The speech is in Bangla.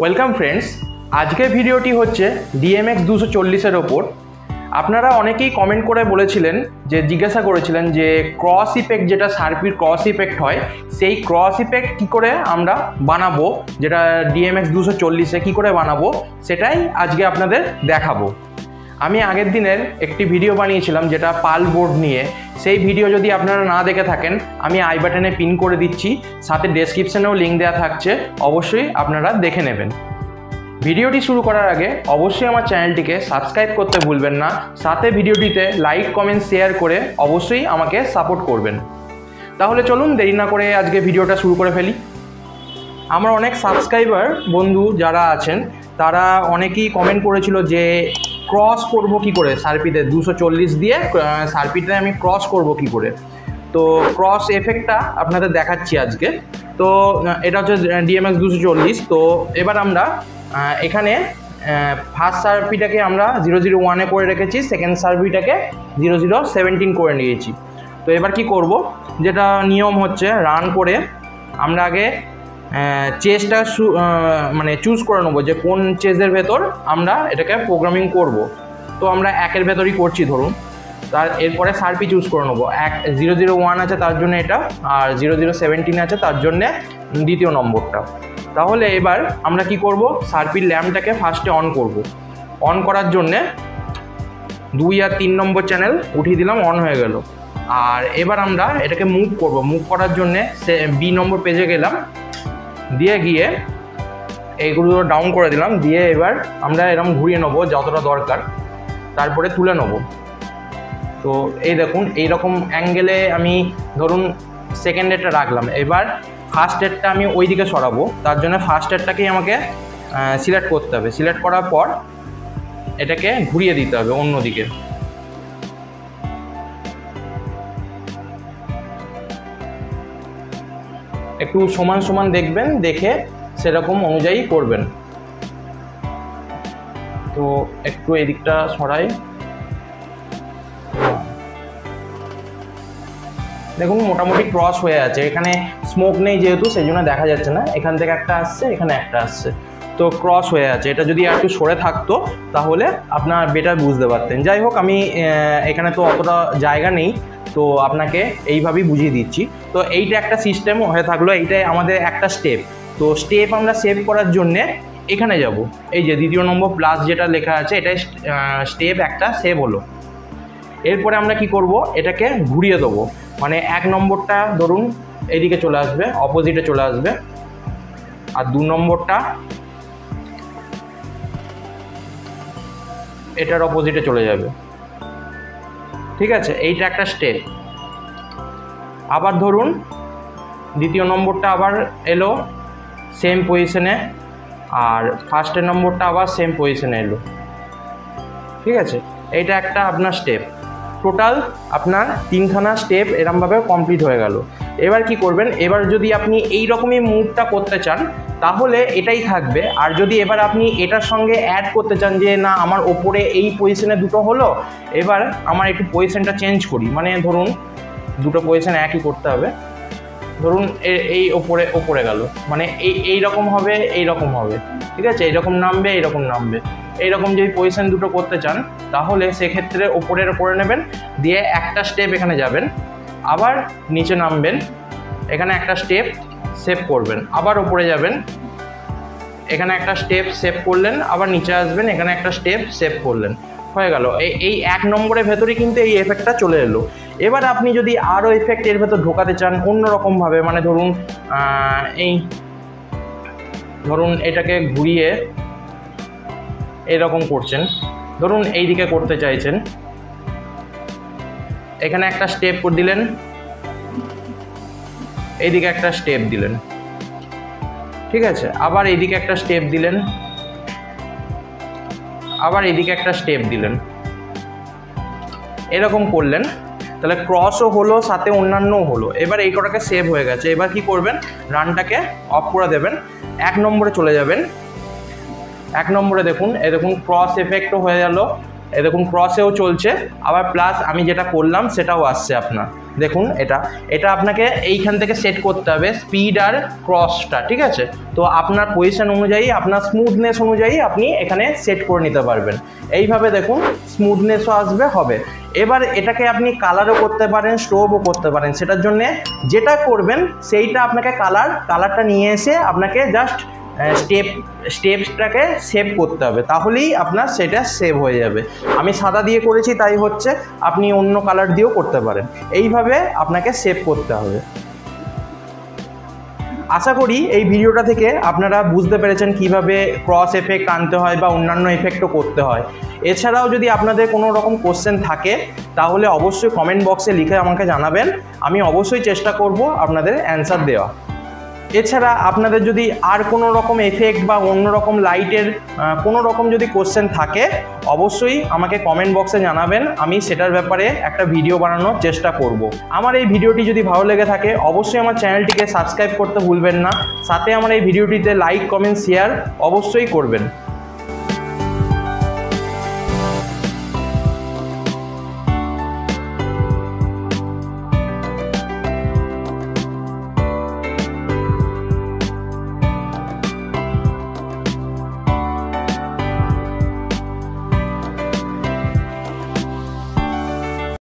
ওয়েলকাম ফ্রেন্ডস, আজকের ভিডিওটি হচ্ছে DMX 240-এর ওপর। আপনারা অনেকেই কমেন্ট করে বলেছিলেন যে জিজ্ঞাসা করেছিলেন যে ক্রস ইফেক্ট, যেটা শার্পির ক্রস ইফেক্ট হয়, সেই ক্রস ইফেক্ট কী করে আমরা বানাবো, যেটা DMX 240-এ কী করে বানাবো সেটাই আজকে আপনাদের দেখাবো। আমি আগের দিনের একটি ভিডিও বানিয়েছিলাম যেটা পাল বোর্ড নিয়ে। সেই ভিডিও যদি আপনারা না দেখে থাকেন, আমি আই বাটনে পিন করে দিচ্ছি, সাথে ডেসক্রিপশনেও লিঙ্ক দেওয়া থাকছে, অবশ্যই আপনারা দেখে নেবেন। ভিডিওটি শুরু করার আগে অবশ্যই আমার চ্যানেলটিকে সাবস্ক্রাইব করতে ভুলবেন না, সাথে ভিডিওটিতে লাইক, কমেন্ট, শেয়ার করে অবশ্যই আমাকে সাপোর্ট করবেন। তাহলে চলুন দেরি না করে আজকে ভিডিওটা শুরু করে ফেলি। আমার অনেক সাবস্ক্রাইবার বন্ধু যারা আছেন তারা অনেকেই কমেন্ট করেছিল যে ক্রস করব কি করে, শার্পিতে 240 দিয়ে শার্পিতে আমি ক্রস করব কি করে। তো ক্রস এফেক্টটা আপনাদের দেখাচ্ছি আজকে। তো এটা হচ্ছে DMX 240। তো এবার আমরা এখানে ফার্স্ট শার্পিটাকে আমরা 001-এ করে রেখেছি, সেকেন্ড শার্পিটাকে 0017 করে নিয়েছি। তো এবার কি করব, যেটা নিয়ম হচ্ছে রান করে আমরা আগে চেজটা মানে চুজ করে নেবো যে কোন চেজের ভেতর আমরা এটাকে প্রোগ্রামিং করব। তো আমরা 1-এর ভেতরই করছি ধরুন, তার এরপরে শার্পি চুজ করে নেবো। 001 আছে তার জন্য এটা, আর 0017 আছে তার জন্যে দ্বিতীয় নম্বরটা। তাহলে এবার আমরা কি করব, শার্পির ল্যাম্পটাকে ফার্স্টে অন করব। অন করার জন্যে 2 আর 3 নম্বর চ্যানেল উঠিয়ে দিলাম, অন হয়ে গেল। আর এবার আমরা এটাকে মুভ করব। মুভ করার জন্যে B নম্বর পেজে গেলাম, দিয়ে গিয়ে এইগুলো ডাউন করে দিলাম, দিয়ে এবার আমরা এরকম ঘুরিয়ে নেবো যতটা দরকার, তারপরে তুলে নেবো। তো এই দেখুন এইরকম অ্যাঙ্গেলে আমি ধরুন সেকেন্ড এডটা রাখলাম। এবার ফার্স্ট এডটা আমি ওই দিকে সরাবো, তার জন্য ফার্স্ট এডটাকেই আমাকে সিলেক্ট করতে হবে। সিলেক্ট করার পর এটাকে ঘুরিয়ে দিতে হবে অন্যদিকে। একটু সমান সমান দেখবেন, দেখে সেরকম অনুযায়ী করবেন। তো একটু এই দিকটা সরাই, দেখুন মোটামুটি ক্রস হয়ে আছে। এখানে স্মোক নেই যেহেতু, সেই জন্য দেখা যাচ্ছে না। এখান থেকে একটা আসছে, এখানে একটা আসছে, তো ক্রস হয়ে আছে। এটা যদি একটু সরে থাকতো তাহলে আপনার বেটার বুঝতে পারতেন। যাই হোক, আমি এখানে তো অতটা জায়গা নেই, তো আপনাকে এইভাবেই বুঝিয়ে দিচ্ছি। তো এইটা একটা সিস্টেম হয়ে থাকলো, এইটাই আমাদের একটা স্টেপ। তো স্টেপ আমরা সেভ করার জন্যে এখানে যাব, এই যে দ্বিতীয় নম্বর প্লাস যেটা লেখা আছে, এটাই স্টেপ একটা সেভ হলো। এরপরে আমরা কি করব, এটাকে ঘুরিয়ে দেবো। মানে 1 নম্বরটা ধরুন এইদিকে চলে আসবে, অপোজিটে চলে আসবে, আর 2 নম্বরটা এটার অপোজিটে চলে যাবে। ঠিক আছে, এইটা একটা স্টেপ। আবার ধরুন দ্বিতীয় নম্বরটা আবার এলো সেম পজিশনে, আর ফার্স্টের নম্বরটা আবার সেম পজিশনে এলো। ঠিক আছে, এইটা একটা আপনার স্টেপ। টোটাল আপনার 3খানা স্টেপ এরমভাবে কমপ্লিট হয়ে গেল। এবার কি করবেন, এবার যদি আপনি এই রকমই মুভটা করতে চান তাহলে এটাই থাকবে। আর যদি এবার আপনি এটার সঙ্গে অ্যাড করতে চান যে না আমার ওপরে এই পজিশনে দুটো হলো, এবার আমার একটু পজিশনটা চেঞ্জ করি, মানে ধরুন দুটো পজিশন একই করতে হবে। ধরুন এই ওপরে গেল, মানে এইরকম হবে, এইরকম হবে। ঠিক আছে, এইরকম নামবে, এইরকম নামবে। এইরকম যদি পজিশন দুটো করতে চান তাহলে সেক্ষেত্রে ওপরে নেবেন, দিয়ে একটা স্টেপ এখানে যাবেন, আবার নিচে নামবেন, এখানে একটা স্টেপ সেভ করবেন, আবার ওপরে যাবেন, এখানে একটা স্টেপ সেভ করলেন, আবার নিচে আসবেন, এখানে একটা স্টেপ সেভ করলেন, হয়ে গেল। এই 1 নম্বরের ভেতরে কিন্তু এই এফেক্টটা চলে এলো। এবার আপনি যদি আরও এফেক্ট এর ভেতর ঢোকাতে চান অন্যরকমভাবে, মানে ধরুন ধরুন এটাকে ঘুরিয়ে এরকম করছেন, ধরুন এই দিকে করতে চাইছেন, এখানে একটা স্টেপ করে দিলেন, এইদিকে একটা স্টেপ দিলেন। ঠিক আছে, আবার এইদিকে একটা স্টেপ দিলেন, আবার এইদিকে একটা স্টেপ দিলেন, এরকম করলেন। তাহলে ক্রসও হলো, সাথে অন্যান্যও হলো। এবার এই কটাকে সেভ হয়ে গেছে। এবার কি করবেন, রানটাকে অফ করে দেবেন, 1 নম্বরে চলে যাবেন। 1 নম্বরে দেখুন, এই দেখুন ক্রস এফেক্টও হয়ে গেল, এই দেখুন ক্রসেও চলছে, আবার প্লাস আমি যেটা করলাম সেটাও আসছে আপনার। দেখুন এটা আপনাকে এইখান থেকে সেট করতে হবে স্পিড আর ক্রসটা, ঠিক আছে? তো আপনার পজিশন অনুযায়ী, আপনার স্মুথনেস অনুযায়ী আপনি এখানে সেট করে নিতে পারবেন। এইভাবে দেখুন স্মুথনেসও আসবে, হবে। এবার এটাকে আপনি কালারও করতে পারেন, স্ট্রোবও করতে পারেন। সেটার জন্যে যেটা করবেন সেইটা আপনাকে কালারটা নিয়ে এসে আপনাকে জাস্ট স্টেপসটাকে সেভ করতে হবে, তাহলেই আপনার সেটা সেভ হয়ে যাবে। আমি সাদা দিয়ে করেছি তাই হচ্ছে, আপনি অন্য কালার দিয়েও করতে পারেন। এইভাবে আপনাকে সেভ করতে হবে। আশা করি এই ভিডিওটা থেকে আপনারা বুঝতে পেরেছেন কিভাবে ক্রস এফেক্ট আনতে হয় বা অন্যান্য এফেক্টও করতে হয়। এছাড়াও যদি আপনাদের কোনো রকম কোশ্চেন থাকে তাহলে অবশ্যই কমেন্ট বক্সে লিখে আমাকে জানাবেন, আমি অবশ্যই চেষ্টা করব আপনাদের অ্যান্সার দেওয়া। এছাড়া আপনাদের যদি আর কোনো রকম এফেক্ট বা অন্য রকম লাইটের কোনো রকম যদি কোশ্চেন থাকে অবশ্যই আমাকে কমেন্ট বক্সে জানাবেন, আমি সেটার ব্যাপারে একটা ভিডিও বানানোর চেষ্টা করব। আমার এই ভিডিওটি যদি ভালো লেগে থাকে অবশ্যই আমার চ্যানেলটিকে সাবস্ক্রাইব করতে ভুলবেন না, সাথে আমার এই ভিডিওটিতে লাইক, কমেন্ট, শেয়ার অবশ্যই করবেন।